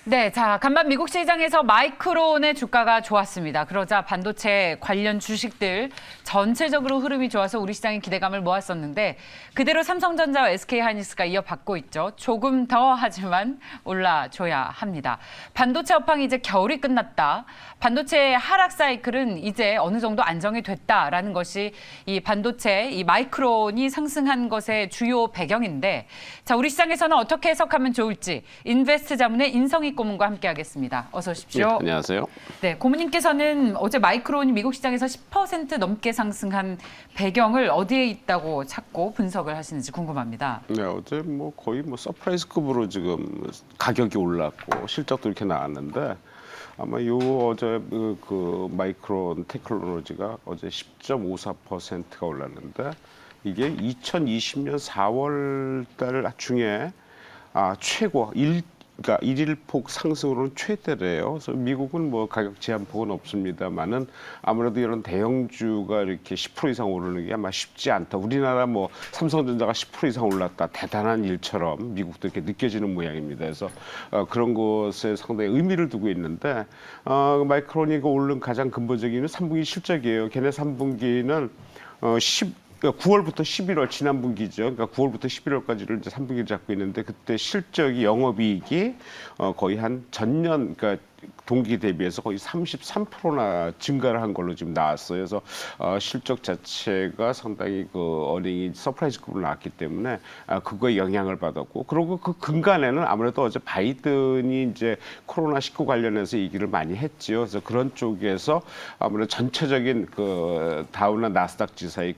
네, 자, 간밤 미국 시장에서 마이크론의 주가가 좋았습니다. 그러자 반도체 관련 주식들 전체적으로 흐름이 좋아서 우리 시장이 기대감을 모았었는데 그대로 삼성전자와 SK하이닉스가 이어받고 있죠. 조금 더 하지만 올라줘야 합니다. 반도체 업황이 이제 겨울이 끝났다. 반도체 하락 사이클은 이제 어느 정도 안정이 됐다라는 것이 이 반도체, 이 마이크론이 상승한 것의 주요 배경인데 자, 우리 시장에서는 어떻게 해석하면 좋을지 인베스트 자문의 인성희 고문과 함께하겠습니다. 어서 오십시오. 네, 안녕하세요. 네, 고문님께서는 어제 마이크론이 미국 시장에서 10% 넘게 상승한 배경을 어디에 있다고 찾고 분석을 하시는지 궁금합니다. 네, 어제 뭐 거의 뭐 서프라이즈급으로 지금 가격이 올랐고 실적도 이렇게 나왔는데 아마 요 어제 그 마이크론 테크놀로지가 어제 10.54%가 올랐는데 이게 2020년 4월 달 중에 최고 그러니까 일일폭 상승으로는 최대래요. 그래서 미국은 뭐 가격 제한폭은 없습니다만은 아무래도 이런 대형주가 이렇게 10% 이상 오르는 게 아마 쉽지 않다. 우리나라 뭐 삼성전자가 10% 이상 올랐다. 대단한 일처럼 미국도 이렇게 느껴지는 모양입니다. 그래서 그런 것에 상당히 의미를 두고 있는데 마이크론이 오른 가장 근본적인 이유는 3분기 실적이에요. 걔네 3분기는 9월부터 11월 지난 분기죠. 그러니까 9월부터 11월까지를 이제 3분기를 잡고 있는데 그때 실적이 영업이익이 거의 한 전년 그러니까 동기 대비해서 거의 33%나 증가를 한 걸로 지금 나왔어요. 그래서 실적 자체가 상당히 그 어닝이 서프라이즈급으로 나왔기 때문에 그거에 영향을 받았고 그리고 그 근간에는 아무래도 어제 바이든이 이제 코로나19 관련해서 얘기를 많이 했지요. 그래서 그런 쪽에서 아무래도 전체적인 그 다우나 나스닥 지수의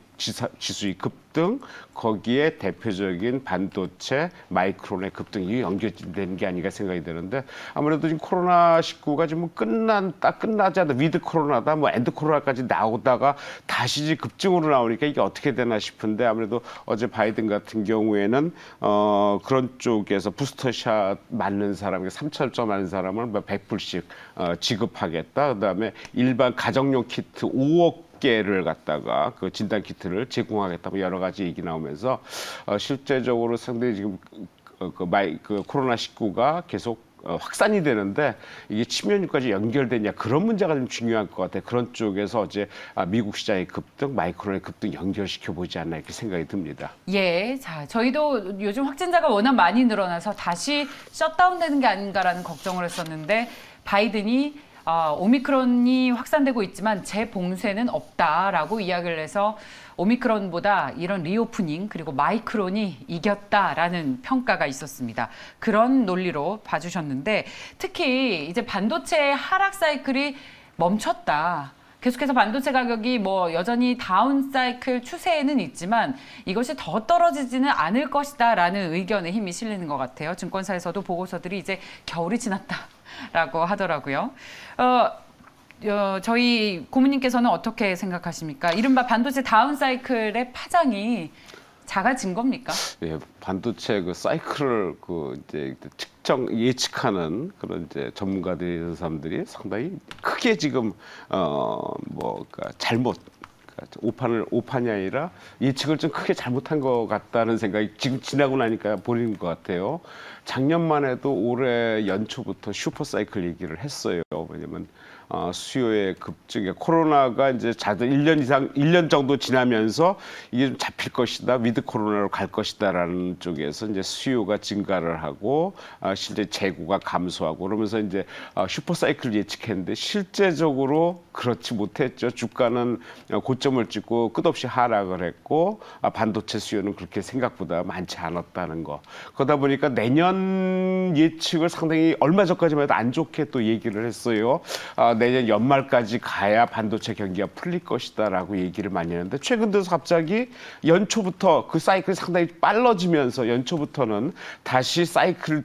급등 거기에 대표적인 반도체 마이크론의 급등이 연결되는 게 아닌가 생각이 드는데 아무래도 지금 코로나19가 지금 끝나지 않다 위드 코로나다 뭐 엔드 코로나까지 나오다가 다시 이제 급증으로 나오니까 이게 어떻게 되나 싶은데 아무래도 어제 바이든 같은 경우에는 그런 쪽에서 부스터샷 맞는 사람 3차점 맞는 사람을 100불씩 지급하겠다. 그다음에 일반 가정용 키트 5억 개를 갖다가 그 진단 키트를 제공하겠다 뭐 여러 가지 얘기 나오면서 실제적으로 상당히 지금 그 코로나19가 계속 확산이 되는데 이게 치명률까지 연결되냐 그런 문제가 좀 중요할 것 같아요. 그런 쪽에서 어제 미국 시장의 급등, 마이크론의 급등 연결시켜 보지 않나 이렇게 생각이 듭니다. 예, 자, 저희도 요즘 확진자가 워낙 많이 늘어나서 다시 셧다운되는 게 아닌가라는 걱정을 했었는데 바이든이 오미크론이 확산되고 있지만 재봉쇄는 없다라고 이야기를 해서 오미크론보다 이런 리오프닝 그리고 마이크론이 이겼다라는 평가가 있었습니다. 그런 논리로 봐주셨는데 특히 이제 반도체 하락 사이클이 멈췄다. 계속해서 반도체 가격이 뭐 여전히 다운 사이클 추세에는 있지만 이것이 더 떨어지지는 않을 것이다라는 의견에 힘이 실리는 것 같아요. 증권사에서도 보고서들이 이제 겨울이 지났다라고 하더라고요. 저희 고문님께서는 어떻게 생각하십니까? 이른바 반도체 다운 사이클의 파장이 작아진 겁니까? 예, 반도체 그 사이클을 그 이제 예측하는 그런 이제 전문가들이 이런 사람들이 상당히 크게 지금 그러니까 잘못 오판이 아니라 예측을 좀 크게 잘못한 것 같다는 생각이 지금 지나고 나니까 보이는 것 같아요. 작년만 해도 올해 연초부터 슈퍼 사이클 얘기를 했어요. 왜냐면 수요의 급증, 코로나가 이제 1년 정도 지나면서 이게 좀 잡힐 것이다, 위드 코로나로 갈 것이다라는 쪽에서 이제 수요가 증가를 하고 실제 재고가 감소하고 그러면서 이제 슈퍼 사이클 예측했는데 실제적으로 그렇지 못했죠. 주가는 고점을 찍고 끝없이 하락을 했고 반도체 수요는 그렇게 생각보다 많지 않았다는 거. 그러다 보니까 내년 예측을 상당히 얼마 전까지만 해도 안 좋게 또 얘기를 했어요. 내년 연말까지 가야 반도체 경기가 풀릴 것이다라고 얘기를 많이 했는데 최근 들어서 갑자기 연초부터 그 사이클이 상당히 빨라지면서 연초부터는 다시 사이클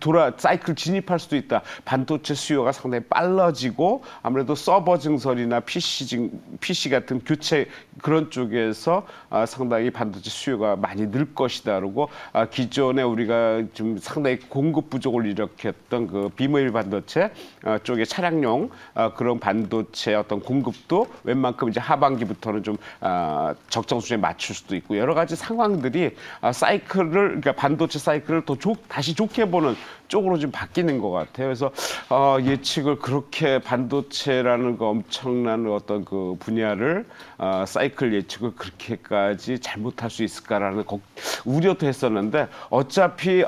진입할 수도 있다. 반도체 수요가 상당히 빨라지고 아무래도 서버 증설이나 PC 같은 교체 그런 쪽에서 상당히 반도체 수요가 많이 늘 것이다. 그리고 기존에 우리가 좀 상당히 공급 부족을 일으켰던 그 비모일 반도체 쪽의 차량용 그런 반도체 어떤 공급도 웬만큼 이제 하반기부터는 좀 적정 수준에 맞출 수도 있고 여러 가지 상황들이 그러니까 반도체 사이클을 더 다시 좋게 보는 쪽으로 좀 바뀌는 것 같아요. 그래서 예측을 그렇게 반도체라는 그 엄청난 어떤 그 분야를 사이클 예측을 그렇게까지 잘못할 수 있을까라는 우려도 했었는데 어차피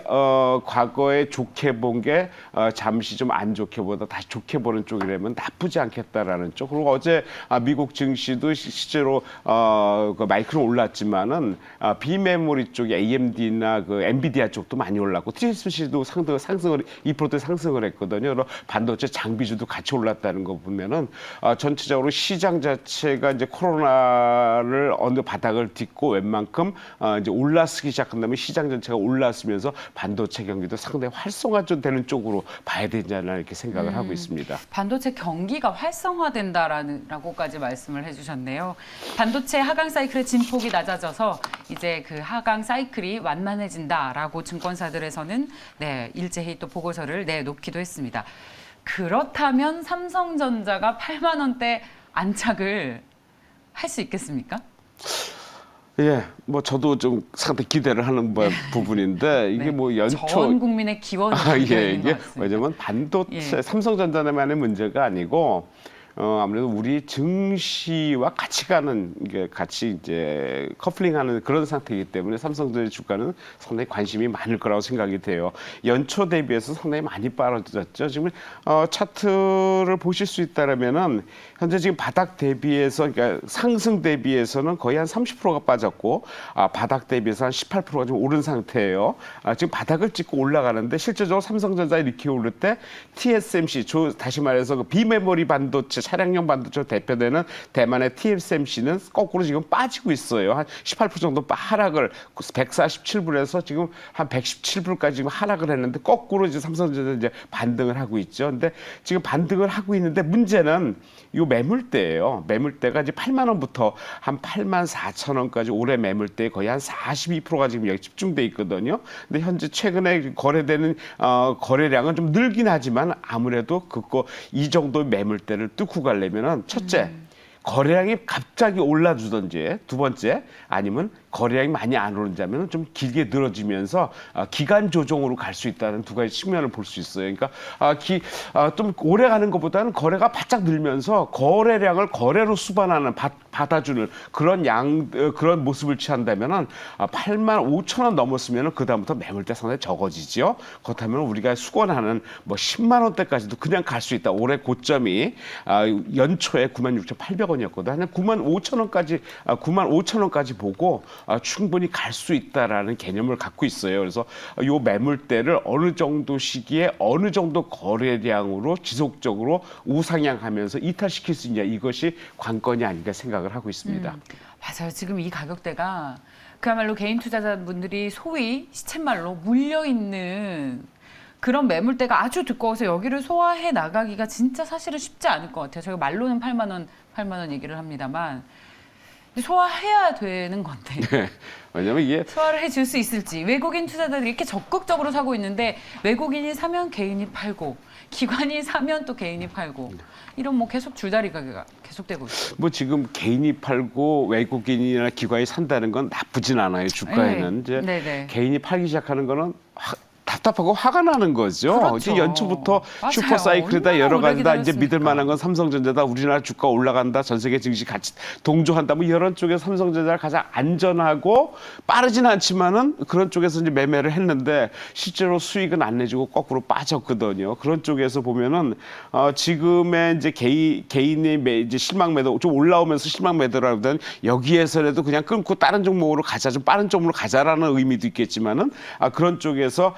과거에 좋게 본 게 잠시 좀 안 좋게 보다 다시 좋게 보는 쪽이라면 나쁘지 않겠다라는 쪽. 그리고 어제 미국 증시도 실제로 그 마이크론 올랐지만은 비메모리 쪽에 AMD나 그 엔비디아 쪽도 많이 올랐고 TSMC도 상승을 2% 상승을 했거든요. 그래서 반도체 장비주도 같이 올랐다는 거 보면은 전체적으로 시장 자체가 이제 코로나를 어느 바닥을 딛고 웬만큼 이제 올라서기 시작한다면 시장 전체가 올랐으면서 반도체 경기도 상당히 활성화 좀 되는 쪽으로 봐야 되지 않나 이렇게 생각을 하고 있습니다. 반도체 경기가 활성화된다라고까지 말씀을 해주셨네요. 반도체 하강 사이클의 진폭이 낮아져서 이제 그 하강 사이클이 완만해진다라고 증권사들에서는 네, 일제히 또 보고서를 내놓기도 했습니다. 그렇다면 삼성전자가 8만 원대 안착을 할 수 있겠습니까? 예, 뭐 저도 좀 상당히 기대를 하는 부분인데 이게 네, 뭐 연초 전 국민의 기원이 예, 있는 것 이게 같습니다. 왜냐면 반도체 예. 삼성전자만의 문제가 아니고 아무래도 우리 증시와 같이 가는 이게 같이 이제 커플링하는 그런 상태이기 때문에 삼성전자 주가는 상당히 관심이 많을 거라고 생각이 돼요. 연초 대비해서 상당히 많이 빠졌죠. 지금 차트를 보실 수 있다라면은 현재 지금 바닥 대비해서 그러니까 상승 대비해서는 거의 한 30%가 빠졌고 바닥 대비해서 한 18%가 좀 오른 상태예요. 지금 바닥을 찍고 올라가는데 실제적으로 삼성전자 이렇게 오를 때 TSMC 다시 말해서 그 비메모리 반도체 차량용 반도체 대표되는 대만의 TSMC는 거꾸로 지금 빠지고 있어요. 한 18% 정도 하락을 147불에서 지금 한 117불까지 지금 하락을 했는데 거꾸로 이제 삼성전자 이제 반등을 하고 있죠. 근데 지금 반등을 하고 있는데 문제는 요 매물대예요. 매물대가 이제 8만 원부터 한 8만 4천 원까지 올해 매물대 거의 한 42%가 지금 여기 집중돼 있거든요. 근데 현재 최근에 거래되는 거래량은 좀 늘긴 하지만 아무래도 그거 이 정도 매물대를 뚫고 가려면은 첫째 거래량이 갑자기 올라주든지 두 번째 아니면 거래량이 많이 안 오른다면 좀 길게 늘어지면서 기간 조정으로 갈 수 있다는 두 가지 측면을 볼 수 있어요. 그러니까 좀 오래 가는 것보다는 거래가 바짝 늘면서 거래량을 거래로 수반하는 받아주는 그런 그런 모습을 취한다면은 8만 5천 원 넘었으면은 그 다음부터 매물대 상당히 적어지죠. 그렇다면 우리가 수권하는 뭐 10만 원대까지도 그냥 갈 수 있다. 올해 고점이 연초에 96,800원이었거든. 한 9만 5천 원까지 9만 5천 원까지 보고 충분히 갈 수 있다라는 개념을 갖고 있어요. 그래서 요 매물대를 어느 정도 시기에 어느 정도 거래량으로 지속적으로 우상향하면서 이탈시킬 수 있냐 이것이 관건이 아닌가 생각을 하고 있습니다. 맞아요. 지금 이 가격대가 그야말로 개인 투자자분들이 소위 시쳇말로 물려있는 그런 매물대가 아주 두꺼워서 여기를 소화해 나가기가 진짜 사실은 쉽지 않을 것 같아요. 저희가 말로는 8만 원 얘기를 합니다만 소화해야 되는 건데. 네. 왜냐면 이게 소화를 해줄 수 있을지. 외국인 투자자들이 이렇게 적극적으로 사고 있는데 외국인이 사면 개인이 팔고 기관이 사면 또 개인이 팔고 이런 뭐 계속 줄다리기가 계속되고 있어요. 뭐 지금 개인이 팔고 외국인이나 기관이 산다는 건 나쁘진 않아요. 주가에는 이제 네네. 개인이 팔기 시작하는 거는 답답하고 화가 나는 거죠. 그렇죠. 이제 연초부터 맞아요. 슈퍼 사이클이다 얼마나 여러 오래 가지다 이제 기다렸습니까? 믿을 만한 건 삼성전자다. 우리나라 주가 올라간다. 전 세계 증시 같이 동조한다. 뭐 이런 쪽에서 삼성전자가 가장 안전하고 빠르진 않지만은 그런 쪽에서 이제 매매를 했는데 실제로 수익은 안 내주고 거꾸로 빠졌거든요. 그런 쪽에서 보면은 지금의 이제 개인의 이제 실망 매도 좀 올라오면서 실망 매도라든 여기에서라도 그냥 끊고 다른 종목으로 가자 좀 빠른 쪽으로 가자라는 의미도 있겠지만은 그런 쪽에서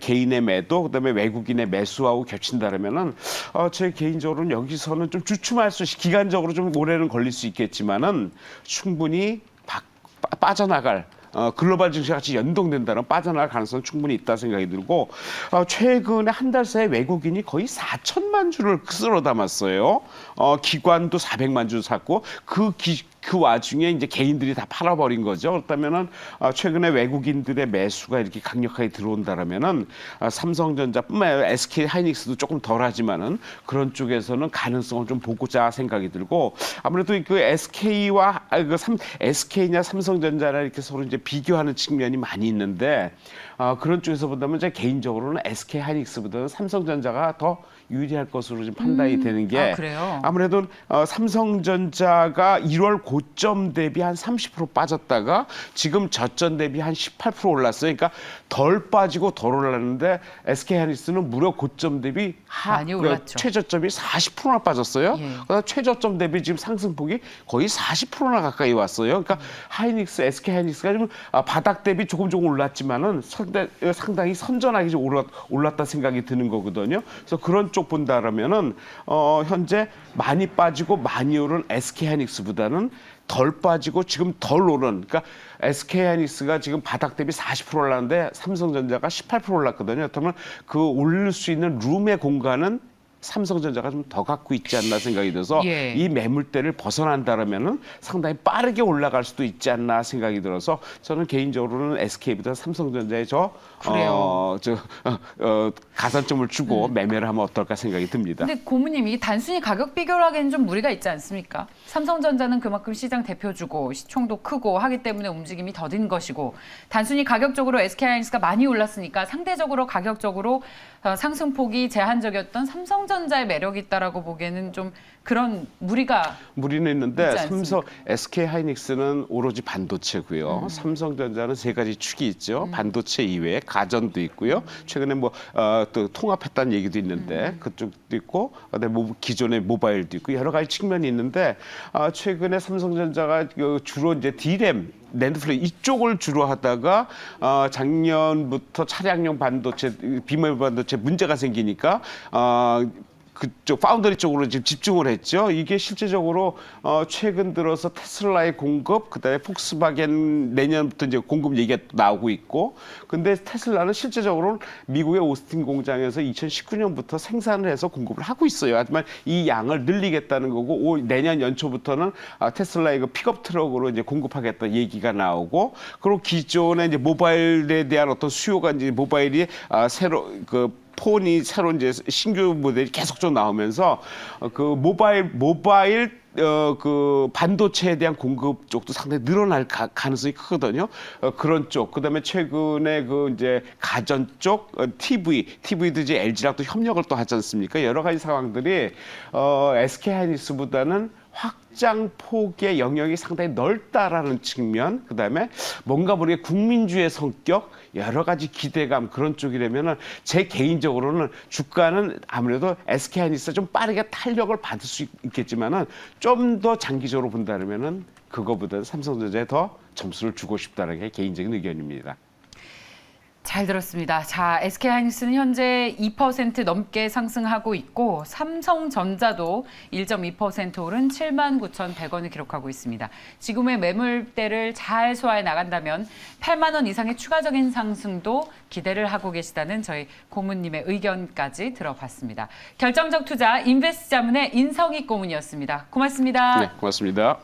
개인의 매도 그다음에 외국인의 매수하고 겹친다면은 제 개인적으로는 여기서는 좀 주춤할 수 기간적으로 좀 오래는 걸릴 수 있겠지만은 충분히 빠져나갈 글로벌 증시와 같이 연동된다는 빠져나갈 가능성은 충분히 있다 생각이 들고 최근에 한 달 사이에 외국인이 거의 4천 3천만 주를 쓸어 담았어요. 기관도 400만 주 샀고 그 와중에 이제 개인들이 다 팔아버린 거죠. 그렇다면은 최근에 외국인들의 매수가 이렇게 강력하게 들어온다라면은 삼성전자뿐만 아니라 SK 하이닉스도 조금 덜하지만은 그런 쪽에서는 가능성을 좀 보고자 생각이 들고 아무래도 그 SK냐 삼성전자나 이렇게 서로 이제 비교하는 측면이 많이 있는데 그런 쪽에서 본다면 제 개인적으로는 SK 하이닉스보다는 삼성전자가 더 유리할 것으로 좀 판단이 되는 게 그래요? 아무래도 삼성전자가 1월 고점 대비 한 30% 빠졌다가 지금 저점 대비 한 18% 올랐어요. 그러니까 덜 빠지고 덜 올랐는데 SK 하이닉스는 무려 고점 대비 많이 올랐죠. 최저점이 40%나 빠졌어요. 예. 그다음 최저점 대비 지금 상승폭이 거의 40%나 가까이 왔어요. 그러니까 하이닉스, SK 하이닉스가 지금 바닥 대비 조금 올랐지만은 상당히 선전하게 좀 올랐다 생각이 드는 거거든요. 그래서 그런 쪽 본다라면은 현재 많이 빠지고 많이 오른 SK 하이닉스보다는 덜 빠지고 지금 덜 오른 그러니까 SK 하이닉스가 지금 바닥 대비 40% 올랐는데 삼성전자가 18% 올랐거든요. 그렇다면 그 올릴 수 있는 룸의 공간은 삼성전자가 좀 더 갖고 있지 않나 생각이 들어서 예. 이 매물대를 벗어난다라면은 상당히 빠르게 올라갈 수도 있지 않나 생각이 들어서 저는 개인적으로는 SK보다 삼성전자에 그래요. 가산점을 주고 매매를 하면 어떨까 생각이 듭니다. 근데 고모님 이게 단순히 가격 비교를 하기에는 좀 무리가 있지 않습니까? 삼성전자는 그만큼 시장 대표주고 시총도 크고 하기 때문에 움직임이 더딘 것이고 단순히 가격적으로 SK하이닉스가 많이 올랐으니까 상대적으로 가격적으로 상승폭이 제한적이었던 삼성전자의 매력이 있다라고 보기에는 좀 그런 무리는 있는데 있지 않습니까? SK 하이닉스는 오로지 반도체고요. 삼성전자는 세 가지 축이 있죠. 반도체 이외에 가전도 있고요. 최근에 또 통합했다는 얘기도 있는데 그쪽도 있고 기존의 모바일도 있고 여러 가지 측면이 있는데 최근에 삼성전자가 주로 이제 D램 낸드플레이 이쪽을 주로 하다가 작년부터 차량용 반도체, 비메모리 반도체 문제가 생기니까 그쪽 파운더리 쪽으로 지금 집중을 했죠. 이게 실제적으로 최근 들어서 테슬라의 공급, 그다음에 폭스바겐 내년부터 이제 공급 얘기가 나오고 있고, 근데 테슬라는 실제적으로 미국의 오스틴 공장에서 2019년부터 생산을 해서 공급을 하고 있어요. 하지만 이 양을 늘리겠다는 거고, 내년 연초부터는 테슬라의 그 픽업 트럭으로 이제 공급하겠다 얘기가 나오고, 그리고 기존의 이제 모바일에 대한 어떤 수요가 이제 모바일이 새로 폰이 새로 이제 신규 모델이 계속 좀 나오면서 그 모바일 그 반도체에 대한 공급 쪽도 상당히 늘어날 가능성이 크거든요. 그런 쪽. 그다음에 최근에 그 이제 가전 쪽 TV도 이제 LG랑 또 협력을 또 하지 않습니까? 여러 가지 상황들이 SK 하이닉스보다는 확장 폭의 영역이 상당히 넓다라는 측면, 그다음에 뭔가 모르게 국민주의 성격, 여러 가지 기대감 그런 쪽이라면은 제 개인적으로는 주가는 아무래도 SK 하이닉스가 좀 빠르게 탄력을 받을 수 있겠지만은 좀 더 장기적으로 본다면은 그거보다는 삼성전자에 더 점수를 주고 싶다는 게 개인적인 의견입니다. 잘 들었습니다. 자, SK하이닉스는 현재 2% 넘게 상승하고 있고 삼성전자도 1.2% 오른 79,100원을 기록하고 있습니다. 지금의 매물대를 잘 소화해 나간다면 8만 원 이상의 추가적인 상승도 기대를 하고 계시다는 저희 고문님의 의견까지 들어봤습니다. 결정적 투자 인베스트 자문의 인성익 고문이었습니다. 고맙습니다. 네, 고맙습니다.